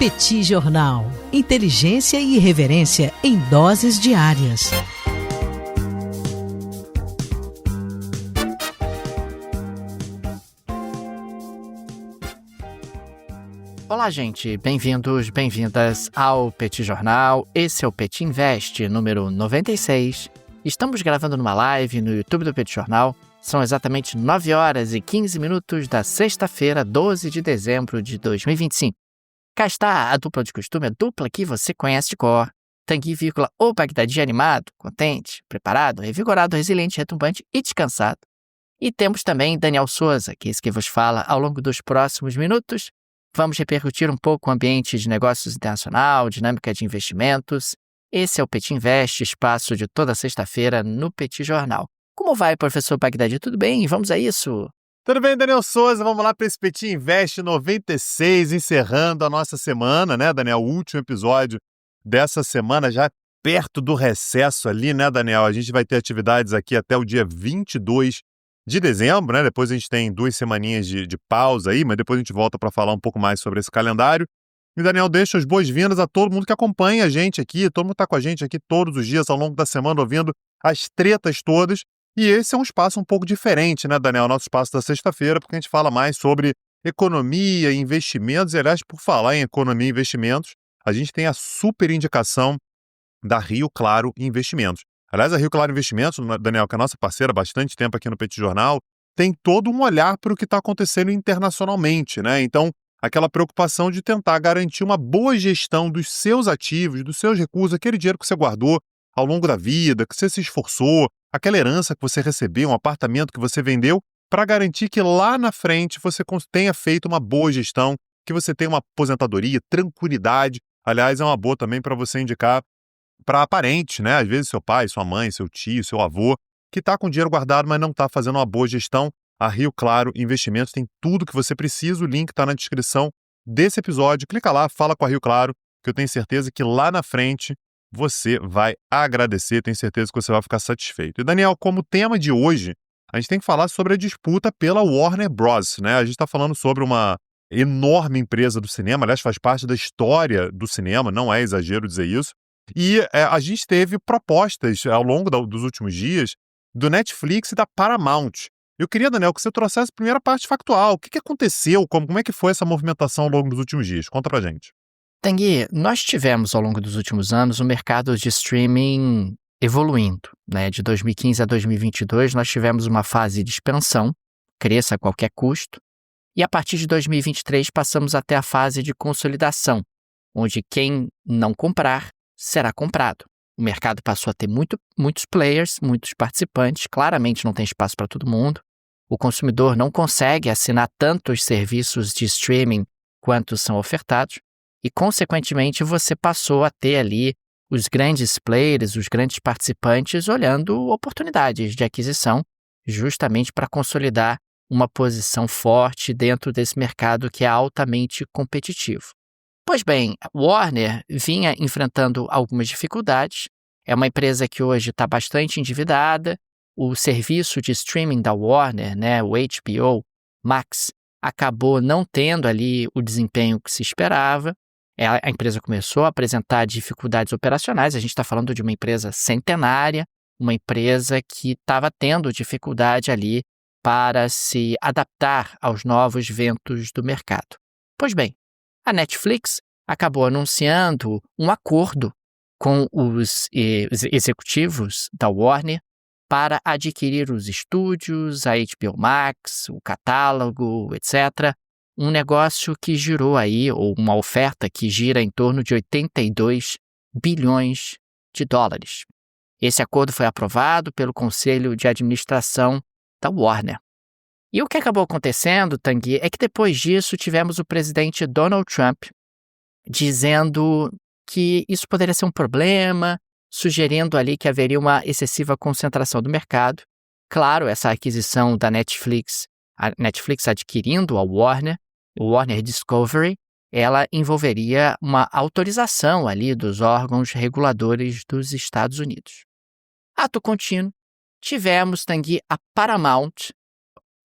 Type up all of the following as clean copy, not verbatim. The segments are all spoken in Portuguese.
Petit Jornal. Inteligência e irreverência em doses diárias. Olá, gente. Bem-vindos, bem-vindas ao Petit Jornal. Esse é o Petit Invest, número 96. Estamos gravando numa live no YouTube do Petit Jornal. São exatamente 9 horas e 15 minutos da sexta-feira, 12 de dezembro de 2025. Cá está a dupla de costume, a dupla que você conhece de cor. Tanguy, o Bagdadi animado, contente, preparado, revigorado, resiliente, retumbante e descansado. E temos também Daniel Souza, que é esse que vos fala ao longo dos próximos minutos. Vamos repercutir um pouco o ambiente de negócios internacional, dinâmica de investimentos. Esse é o Petit Invest, espaço de toda sexta-feira no Petit Jornal. Como vai, professor Bagdadi? Tudo bem? Vamos a isso? Tudo bem, Daniel Souza? Vamos lá para esse Petit Invest 96, encerrando a nossa semana, né, Daniel? O último episódio dessa semana, já perto do recesso ali, né, Daniel? A gente vai ter atividades aqui até o dia 22 de dezembro, né? Depois a gente tem 2 semaninhas de pausa aí, mas depois a gente volta para falar um pouco mais sobre esse calendário. E, Daniel, deixa as boas-vindas a todo mundo que acompanha a gente aqui, todo mundo está com a gente aqui todos os dias ao longo da semana, ouvindo as tretas todas. E esse é um espaço um pouco diferente, né, Daniel? Nosso espaço da sexta-feira, porque a gente fala mais sobre economia e investimentos. E, aliás, por falar em economia e investimentos, a gente tem a super indicação da Rio Claro Investimentos. Aliás, a Rio Claro Investimentos, Daniel, que é a nossa parceira há bastante tempo aqui no Petit Jornal, tem todo um olhar para o que está acontecendo internacionalmente, né? Então, aquela preocupação de tentar garantir uma boa gestão dos seus ativos, dos seus recursos, aquele dinheiro que você guardou ao longo da vida, que você se esforçou, aquela herança que você recebeu, um apartamento que você vendeu, para garantir que lá na frente você tenha feito uma boa gestão, que você tenha uma aposentadoria, tranquilidade. Aliás, é uma boa também para você indicar para parentes, né? Às vezes seu pai, sua mãe, seu tio, seu avô, que está com dinheiro guardado, mas não está fazendo uma boa gestão. A Rio Claro Investimentos tem tudo que você precisa, o link está na descrição desse episódio. Clica lá, fala com a Rio Claro, que eu tenho certeza que lá na frente você vai agradecer, tenho certeza que você vai ficar satisfeito. E, Daniel, como tema de hoje, a gente tem que falar sobre a disputa pela Warner Bros., né? A gente está falando sobre uma enorme empresa do cinema, aliás, faz parte da história do cinema, não é exagero dizer isso. E a gente teve propostas ao longo dos últimos dias do Netflix e da Paramount. Eu queria, Daniel, que você trouxesse a primeira parte factual. O que aconteceu? Como é que foi essa movimentação ao longo dos últimos dias? Conta pra gente. Tanguy, nós tivemos ao longo dos últimos anos o mercado de streaming evoluindo, né? De 2015 a 2022 nós tivemos uma fase de expansão, cresça a qualquer custo, e a partir de 2023 passamos até a fase de consolidação, onde quem não comprar será comprado. O mercado passou a ter muitos players, muitos participantes, claramente não tem espaço para todo mundo. O consumidor não consegue assinar tantos serviços de streaming quanto são ofertados, e, consequentemente, você passou a ter ali os grandes players, os grandes participantes olhando oportunidades de aquisição justamente para consolidar uma posição forte dentro desse mercado que é altamente competitivo. Pois bem, a Warner vinha enfrentando algumas dificuldades, é uma empresa que hoje está bastante endividada, o serviço de streaming da Warner, né, o HBO Max, acabou não tendo ali o desempenho que se esperava. A empresa começou a apresentar dificuldades operacionais, a gente está falando de uma empresa centenária, uma empresa que estava tendo dificuldade ali para se adaptar aos novos ventos do mercado. Pois bem, a Netflix acabou anunciando um acordo com os executivos da Warner para adquirir os estúdios, a HBO Max, o catálogo, etc., um negócio que girou aí, ou uma oferta que gira em torno de 82 bilhões de dólares. Esse acordo foi aprovado pelo Conselho de Administração da Warner. E o que acabou acontecendo, Tanguy, é que depois disso tivemos o presidente Donald Trump dizendo que isso poderia ser um problema, sugerindo ali que haveria uma excessiva concentração do mercado. Claro, essa aquisição da Netflix, a Netflix adquirindo a Warner, o Warner Discovery, ela envolveria uma autorização ali dos órgãos reguladores dos Estados Unidos. Ato contínuo, tivemos, Tanguy, a Paramount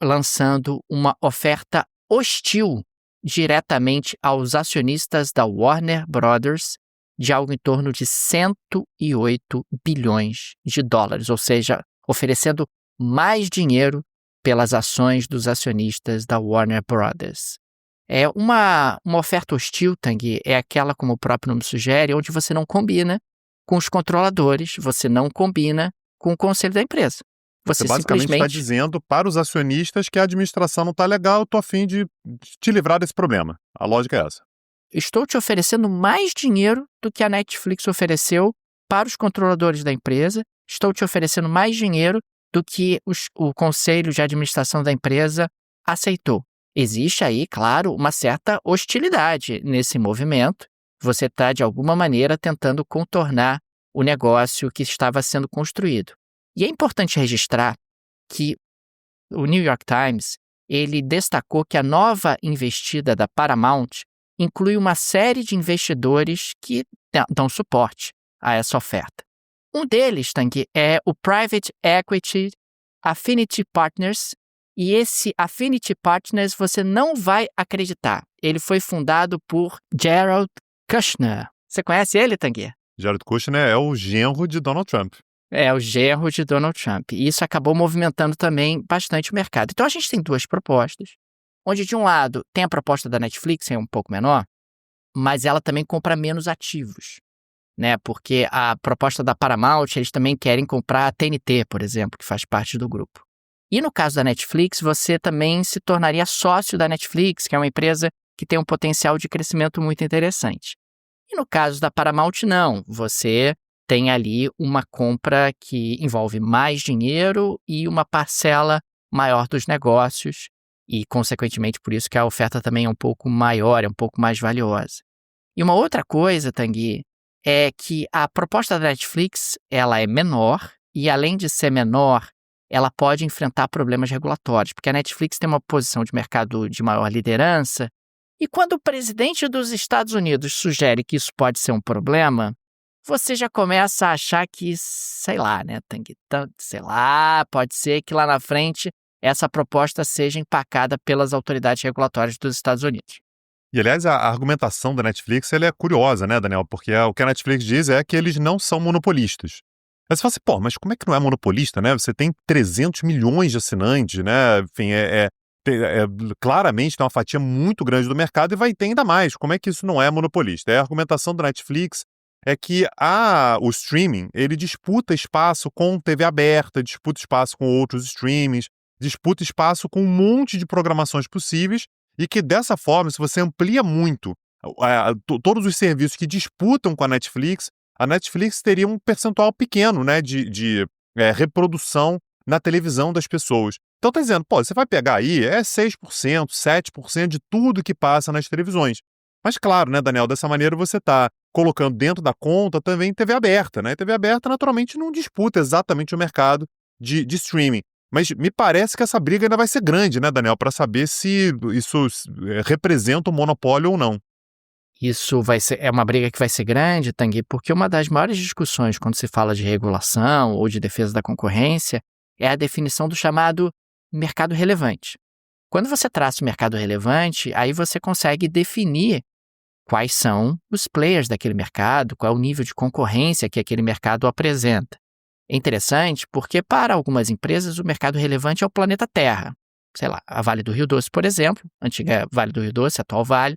lançando uma oferta hostil diretamente aos acionistas da Warner Brothers de algo em torno de 108 bilhões de dólares, ou seja, oferecendo mais dinheiro pelas ações dos acionistas da Warner Brothers. É uma oferta hostil, Tanguy, é aquela, como o próprio nome sugere, onde você não combina com os controladores, você não combina com o conselho da empresa. Você basicamente está dizendo para os acionistas que a administração não está legal, eu estou a fim de te livrar desse problema. A lógica é essa. Estou te oferecendo mais dinheiro do que a Netflix ofereceu para os controladores da empresa, estou te oferecendo mais dinheiro do que o conselho de administração da empresa aceitou. Existe aí, claro, uma certa hostilidade nesse movimento. Você está, de alguma maneira, tentando contornar o negócio que estava sendo construído. E é importante registrar que o New York Times ele destacou que a nova investida da Paramount inclui uma série de investidores que dão suporte a essa oferta. Um deles, Tanguy, é o Private Equity Affinity Partners, e esse Affinity Partners você não vai acreditar. Ele foi fundado por Jared Kushner. Você conhece ele, Tanguy? Jared Kushner é o genro de Donald Trump. É, o genro de Donald Trump. E isso acabou movimentando também bastante o mercado. Então, a gente tem duas propostas, onde, de um lado, tem a proposta da Netflix, é um pouco menor, mas ela também compra menos ativos, né? Porque a proposta da Paramount, eles também querem comprar a TNT, por exemplo, que faz parte do grupo. E no caso da Netflix, você também se tornaria sócio da Netflix, que é uma empresa que tem um potencial de crescimento muito interessante. E no caso da Paramount, não. Você tem ali uma compra que envolve mais dinheiro e uma parcela maior dos negócios e, consequentemente, por isso que a oferta também é um pouco maior, é um pouco mais valiosa. E uma outra coisa, Tanguy, é que a proposta da Netflix ela é menor e, além de ser menor, ela pode enfrentar problemas regulatórios, porque a Netflix tem uma posição de mercado de maior liderança e quando o presidente dos Estados Unidos sugere que isso pode ser um problema, você já começa a achar que, sei lá, né, Tanguy, sei lá, pode ser que lá na frente essa proposta seja empacada pelas autoridades regulatórias dos Estados Unidos. E, aliás, a argumentação da Netflix ela é curiosa, né, Daniel? Porque o que a Netflix diz é que eles não são monopolistas. Aí você fala assim, pô, mas como é que não é monopolista, né? Você tem 300 milhões de assinantes, né? Enfim, claramente tem uma fatia muito grande do mercado e vai ter ainda mais. Como é que isso não é monopolista? A argumentação da Netflix é que o streaming, ele disputa espaço com TV aberta, disputa espaço com outros streamings, disputa espaço com um monte de programações possíveis e que, dessa forma, se você amplia muito todos os serviços que disputam com a Netflix teria um percentual pequeno, né, de reprodução na televisão das pessoas. Então tá dizendo, pô, você vai pegar aí 6%, 7% de tudo que passa nas televisões. Mas claro, né, Daniel, dessa maneira você está colocando dentro da conta também TV aberta, né? TV aberta naturalmente não disputa exatamente o mercado de streaming. Mas me parece que essa briga ainda vai ser grande, né, Daniel, para saber se isso representa um monopólio ou não. Isso é uma briga que vai ser grande, Tanguy, porque uma das maiores discussões quando se fala de regulação ou de defesa da concorrência é a definição do chamado mercado relevante. Quando você traça o mercado relevante, aí você consegue definir quais são os players daquele mercado, qual é o nível de concorrência que aquele mercado apresenta. É interessante porque, para algumas empresas, o mercado relevante é o planeta Terra. Sei lá, a Vale do Rio Doce, por exemplo, antiga Vale do Rio Doce, atual Vale,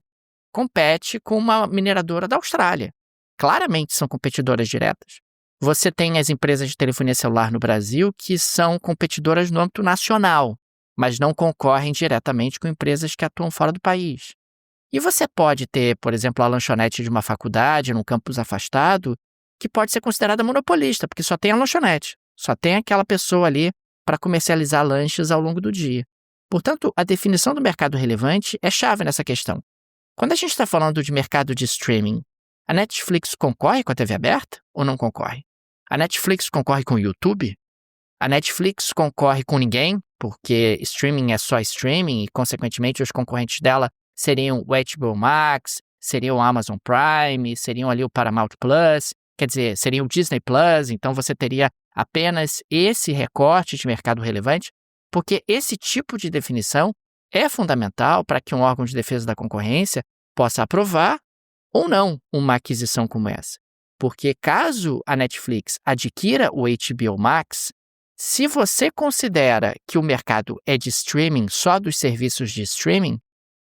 compete com uma mineradora da Austrália. Claramente são competidoras diretas. Você tem as empresas de telefonia celular no Brasil que são competidoras no âmbito nacional, mas não concorrem diretamente com empresas que atuam fora do país. E você pode ter, por exemplo, a lanchonete de uma faculdade num campus afastado, que pode ser considerada monopolista, porque só tem a lanchonete, só tem aquela pessoa ali para comercializar lanches ao longo do dia. Portanto, a definição do mercado relevante é chave nessa questão. Quando a gente está falando de mercado de streaming, a Netflix concorre com a TV aberta ou não concorre? A Netflix concorre com o YouTube? A Netflix concorre com ninguém, porque streaming é só streaming e, consequentemente, os concorrentes dela seriam o HBO Max, seriam o Amazon Prime, seriam ali o Paramount Plus, quer dizer, seria o Disney Plus, então você teria apenas esse recorte de mercado relevante, porque esse tipo de definição é fundamental para que um órgão de defesa da concorrência possa aprovar ou não uma aquisição como essa. Porque caso a Netflix adquira o HBO Max, se você considera que o mercado é de streaming, só dos serviços de streaming,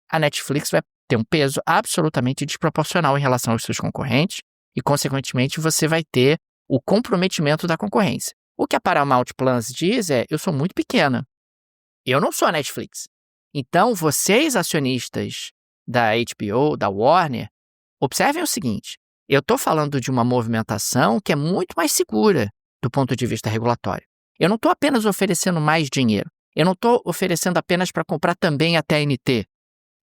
a Netflix vai ter um peso absolutamente desproporcional em relação aos seus concorrentes e, consequentemente, você vai ter o comprometimento da concorrência. O que a Paramount Plus diz é, eu sou muito pequena, eu não sou a Netflix. Então, vocês, acionistas da HBO, da Warner, observem o seguinte, eu estou falando de uma movimentação que é muito mais segura do ponto de vista regulatório. Eu não estou apenas oferecendo mais dinheiro, eu não estou oferecendo apenas para comprar também a TNT.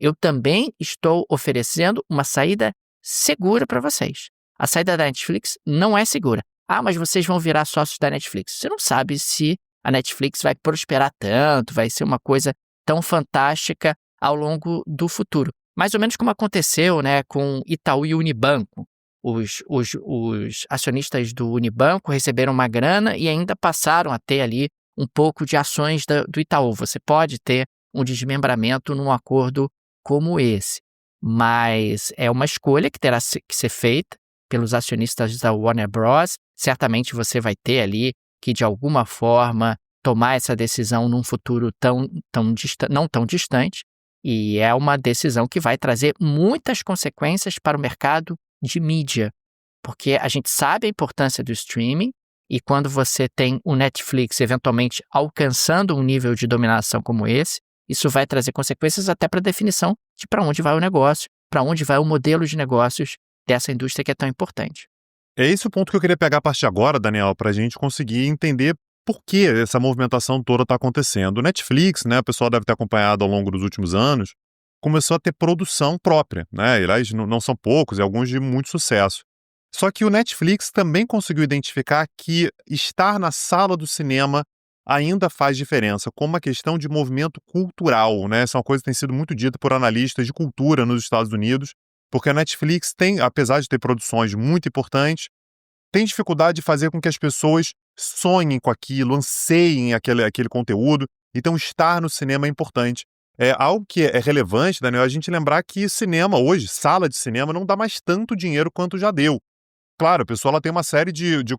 Eu também estou oferecendo uma saída segura para vocês. A saída da Netflix não é segura. Ah, mas vocês vão virar sócios da Netflix. Você não sabe se a Netflix vai prosperar tanto, vai ser uma coisa tão fantástica ao longo do futuro. Mais ou menos como aconteceu, né, com Itaú e Unibanco. Os acionistas do Unibanco receberam uma grana e ainda passaram a ter ali um pouco de ações do Itaú. Você pode ter um desmembramento num acordo como esse, mas é uma escolha que terá que ser feita pelos acionistas da Warner Bros. Certamente você vai ter ali que, de alguma forma, tomar essa decisão num futuro não tão distante, e é uma decisão que vai trazer muitas consequências para o mercado de mídia, porque a gente sabe a importância do streaming, e quando você tem o Netflix eventualmente alcançando um nível de dominação como esse, isso vai trazer consequências até para a definição de para onde vai o negócio, para onde vai o modelo de negócios dessa indústria que é tão importante. É esse o ponto que eu queria pegar a partir de agora, Daniel, para a gente conseguir entender por que essa movimentação toda está acontecendo. O Netflix, né, o pessoal deve ter acompanhado ao longo dos últimos anos, começou a ter produção própria, né? E lá não são poucos, e alguns de muito sucesso. Só que o Netflix também conseguiu identificar que estar na sala do cinema ainda faz diferença, como uma questão de movimento cultural, né? Essa é uma coisa que tem sido muito dita por analistas de cultura nos Estados Unidos, porque a Netflix tem, apesar de ter produções muito importantes, tem dificuldade de fazer com que as pessoas sonhem com aquilo, anseiem aquele conteúdo. Então, estar no cinema é importante. É algo que é relevante, Daniel, a gente lembrar que cinema hoje, sala de cinema, não dá mais tanto dinheiro quanto já deu. Claro, a pessoa ela tem uma série de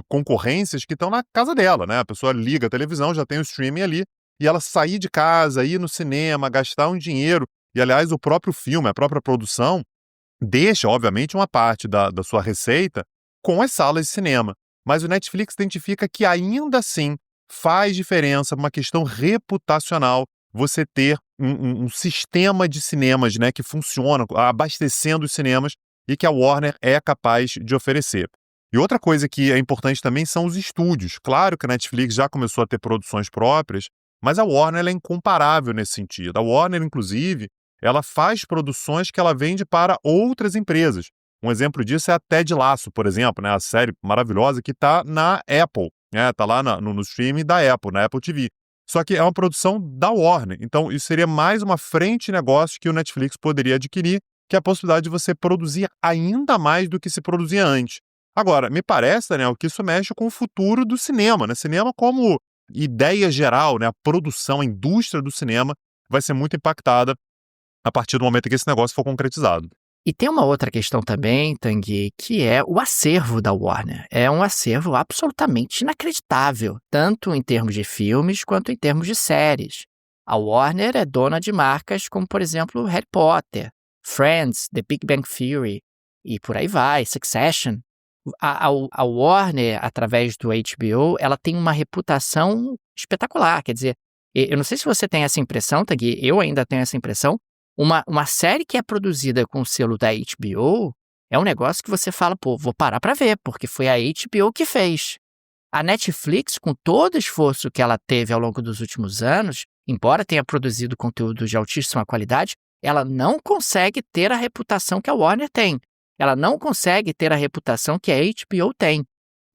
concorrências que estão na casa dela, né? A pessoa liga a televisão, já tem o streaming ali, e ela sair de casa, ir no cinema, gastar um dinheiro, e aliás, o próprio filme, a própria produção, deixa, obviamente, uma parte da sua receita com as salas de cinema. Mas o Netflix identifica que ainda assim faz diferença, uma questão reputacional, você ter um sistema de cinemas, né, que funciona, abastecendo os cinemas, e que a Warner é capaz de oferecer. E outra coisa que é importante também são os estúdios. Claro que a Netflix já começou a ter produções próprias, mas a Warner ela é incomparável nesse sentido. A Warner, inclusive, ela faz produções que ela vende para outras empresas. Um exemplo disso é a Ted Lasso, por exemplo, né, a série maravilhosa que está na Apple, né, está lá no streaming da Apple, na Apple TV. Só que é uma produção da Warner. Então, isso seria mais uma frente de negócio que o Netflix poderia adquirir, que é a possibilidade de você produzir ainda mais do que se produzia antes. Agora, me parece, Daniel, que isso mexe com o futuro do cinema, né? Cinema como ideia geral, né? A produção, a indústria do cinema vai ser muito impactada a partir do momento que esse negócio for concretizado. E tem uma outra questão também, Tanguy, que é o acervo da Warner. É um acervo absolutamente inacreditável, tanto em termos de filmes quanto em termos de séries. A Warner é dona de marcas como, por exemplo, Harry Potter, Friends, The Big Bang Theory e por aí vai, Succession. A Warner, através do HBO, ela tem uma reputação espetacular. Quer dizer, eu não sei se você tem essa impressão, Tanguy, eu ainda tenho essa impressão. Uma série que é produzida com o selo da HBO é um negócio que você fala, pô, vou parar pra ver, porque foi a HBO que fez. A Netflix, com todo o esforço que ela teve ao longo dos últimos anos, embora tenha produzido conteúdo de altíssima qualidade, ela não consegue ter a reputação que a Warner tem. Ela não consegue ter a reputação que a HBO tem.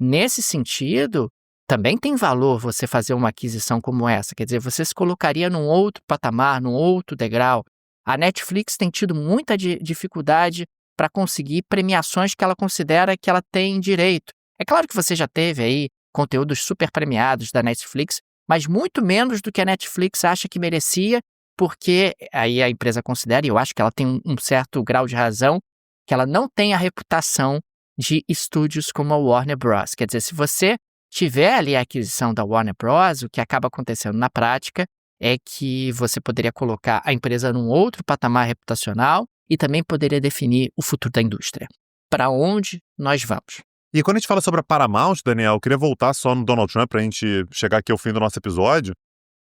Nesse sentido, também tem valor você fazer uma aquisição como essa. Quer dizer, você se colocaria num outro patamar, num outro degrau. A Netflix tem tido muita dificuldade para conseguir premiações que ela considera que ela tem direito. É claro que você já teve aí conteúdos super premiados da Netflix, mas muito menos do que a Netflix acha que merecia porque aí a empresa considera, e eu acho que ela tem um certo grau de razão, que ela não tem a reputação de estúdios como a Warner Bros. Quer dizer, se você tiver ali a aquisição da Warner Bros., o que acaba acontecendo na prática é que você poderia colocar a empresa num outro patamar reputacional e também poderia definir o futuro da indústria. Para onde nós vamos? E quando a gente fala sobre a Paramount, Daniel, eu queria voltar só no Donald Trump para a gente chegar aqui ao fim do nosso episódio.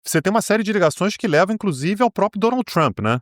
Você tem uma série de ligações que levam, inclusive, ao próprio Donald Trump, né?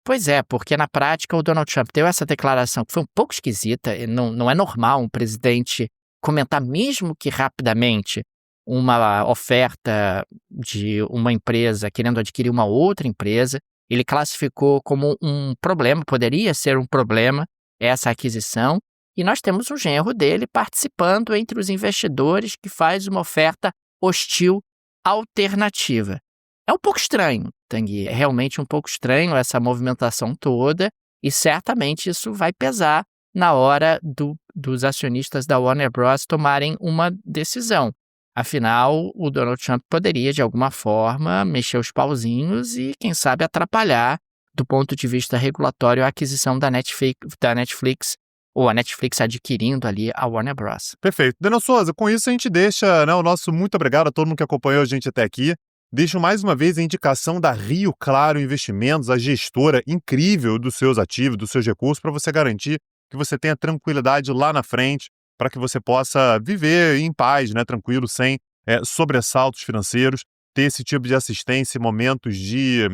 Pois é, porque na prática o Donald Trump deu essa declaração que foi um pouco esquisita. Não é normal um presidente comentar, mesmo que rapidamente, uma oferta de uma empresa querendo adquirir uma outra empresa. Ele classificou como um problema, poderia ser um problema, essa aquisição. E nós temos um genro dele participando entre os investidores que faz uma oferta hostil alternativa. É um pouco estranho, Tanguy, é realmente um pouco estranho essa movimentação toda e certamente isso vai pesar na hora dos acionistas da Warner Bros. Tomarem uma decisão. Afinal, o Donald Trump poderia, de alguma forma, mexer os pauzinhos e, quem sabe, atrapalhar, do ponto de vista regulatório, a aquisição da Netflix ou a Netflix adquirindo ali a Warner Bros. Perfeito. Daniel Souza, com isso a gente deixa, né, o nosso muito obrigado a todo mundo que acompanhou a gente até aqui. Deixo mais uma vez a indicação da Rio Claro Investimentos, a gestora incrível dos seus ativos, dos seus recursos, para você garantir que você tenha tranquilidade lá na frente, para que você possa viver em paz, né, tranquilo, sem sobressaltos financeiros, ter esse tipo de assistência em momentos de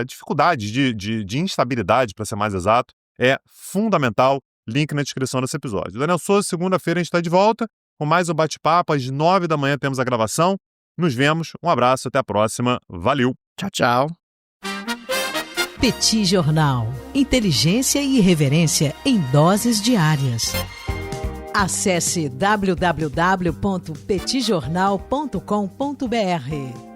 dificuldades, de instabilidade, para ser mais exato, é fundamental. Link na descrição desse episódio. Daniel Souza, segunda-feira a gente está de volta com mais um bate-papo. Às 9 da manhã temos a gravação. Nos vemos. Um abraço, até a próxima. Valeu. Tchau, tchau. Petit Jornal. Inteligência e irreverência em doses diárias. Acesse www.petitjornal.com.br.